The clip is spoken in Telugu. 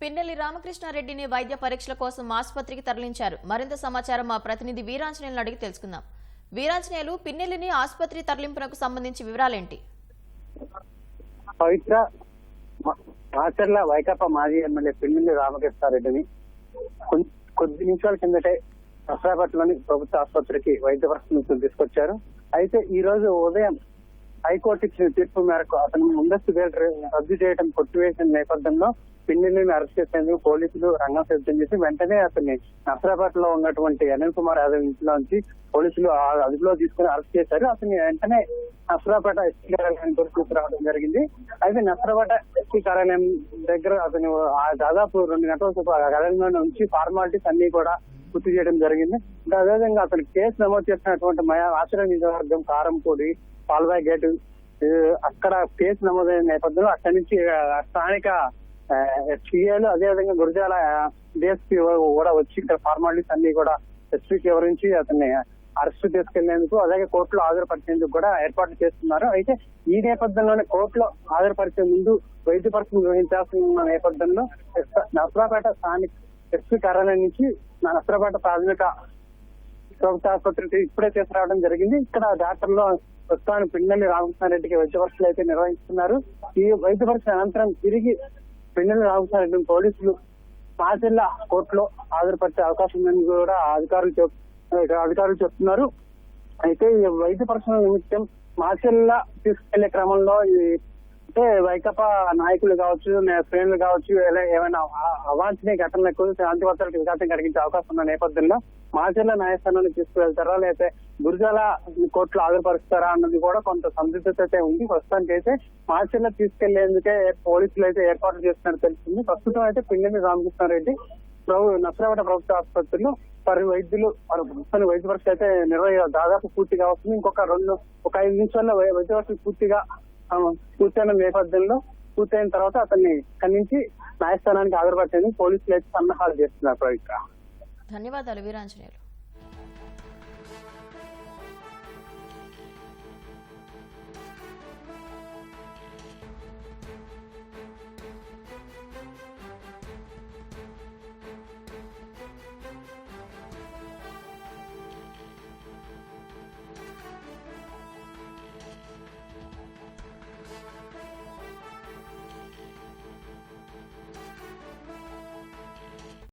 పిన్నెల్లి రామకృష్ణారెడ్డిని వైద్య పరీక్షల కోసం ఆసుపత్రికి తరలించారు. మరింత సమాచారం మా ప్రతినిధి వీరాంజనేయులను అడిగి తెలుసుకుందాం. వీరాంజనేయులు, పిన్నెల్లిని ఆసుపత్రి తరలింపునకు సంబంధించి వివరాలేంటి? పవిత్ర మాచర్ల వైకాపా మాజీ ఎమ్మెల్యే పిన్నెల్లి రామకృష్ణారెడ్డిని కొద్ది నిమిషాల కిందటే నర్సరాపేటలోని ప్రభుత్వ ఆసుపత్రికి వైద్య పరీక్షలు తీసుకొచ్చారు. అయితే ఈ రోజు ఉదయం హైకోర్టు ఇచ్చిన తీర్పు మేరకు అతను ముందస్తు బెయిల్ రద్దు చేయడం కొట్టివేసిన నేపథ్యంలో పిన్నెల్లిని అరెస్ట్ చేసేందుకు పోలీసులు రంగం సిద్ధం చేసి వెంటనే అతన్ని నర్సరాపేటలో ఉన్నటువంటి అనిల్ కుమార్ యాదవ్ ఇంట్లో నుంచి పోలీసులు అదుపులో తీసుకుని అరెస్ట్ చేశారు. అతన్ని వెంటనే నర్సరాపేట ఎస్పీ కార్యాలయానికి తీసుకురావడం జరిగింది. అయితే నర్సరాపేట ఎస్పీ కార్యాలయం దగ్గర అతను దాదాపు 2 గంటల సేపు కార్యాలయంలో నుంచి ఫార్మాలిటీస్ అన్ని కూడా పూర్తి చేయడం జరిగింది. అదేవిధంగా అతను కేసు నమోదు చేసినటువంటి ఆశ్రయ నియోజకవర్గం కారంపూడి పాల్వాయి గేటు అక్కడ కేసు నమోదైన నేపథ్యంలో అక్కడి నుంచి స్థానిక ఎస్పీఏలు అదేవిధంగా గురజాల డిఎస్పీ కూడా వచ్చి ఇక్కడ ఫార్మాలిటీస్ అన్ని కూడా ఎస్పీకి వివరించి అతన్ని అరెస్ట్ తీసుకెళ్లేందుకు అలాగే కోర్టులో హాజరుపరిచేందుకు కూడా ఏర్పాట్లు చేస్తున్నారు. అయితే ఈ నేపథ్యంలోనే కోర్టులో హాజరుపరిచే ముందు వైద్య పరీక్షలు నిర్వహించాల్సిన నేపథ్యంలో నర్సరాపేట స్థానిక ఎస్పీ కార్యాలయం నుంచి నర్సరాపేట ప్రాథమిక ప్రభుత్వ ఆసుపత్రికి ఇప్పుడే తీసుకురావడం జరిగింది. ఇక్కడ డాక్టర్లు ప్రస్తుతానికి పిన్నెల్లి రామకృష్ణారెడ్డికి వైద్య పరీక్షలు అయితే నిర్వహిస్తున్నారు. ఈ వైద్య పరీక్ష అనంతరం తిరిగి పిన్నెల్లి రామకృష్ణారెడ్డిని పోలీసులు మాచర్ల కోర్టులో హాజరుపరిచే అవకాశం ఉందని కూడా అధికారులు చెప్తున్నారు. అయితే ఈ వైద్య పరీక్షల నిమిత్తం మాచర్ల తీసుకెళ్లే క్రమంలో అంటే వైకాపా నాయకులు కావచ్చు, శ్రేణులు కావచ్చు, ఏమైనా అవాంఛనీయ ఘటనలకు శాంతి భద్రతలకు విఘాతం కలిగించే అవకాశం ఉన్న నేపథ్యంలో మాచర్ల న్యాయస్థానానికి తీసుకువెళ్తారా లేకపోతే గురజాల కోర్టులో హాజరుపరుస్తారా అన్నది కూడా కొంత సందిగ్ధత అయితే ఉంది. ప్రస్తుతానికి అయితే మాచర్ల తీసుకెళ్లేందుకే పోలీసులు అయితే ఏర్పాట్లు చేస్తున్నట్టు తెలుస్తుంది. ప్రస్తుతం అయితే పిన్నెల్లి రామకృష్ణారెడ్డి నర్సరాపేట ప్రభుత్వ ఆసుపత్రిలో వైద్యులు వైద్య పరీక్ష అయితే దాదాపు పూర్తిగా వస్తుంది. ఇంకొక 5 నిమిషాల్లో వైద్య పరీక్ష పూర్తయిన నేపథ్యంలో పూర్తయిన తర్వాత అతన్ని ఇక్కడి నుంచి న్యాయస్థానానికి హాజరుపరిచేందుకు పోలీసులు అయితే సన్నాహాలు చేస్తున్నారు. ధన్యవాదాలు వీరాంజనేయులు.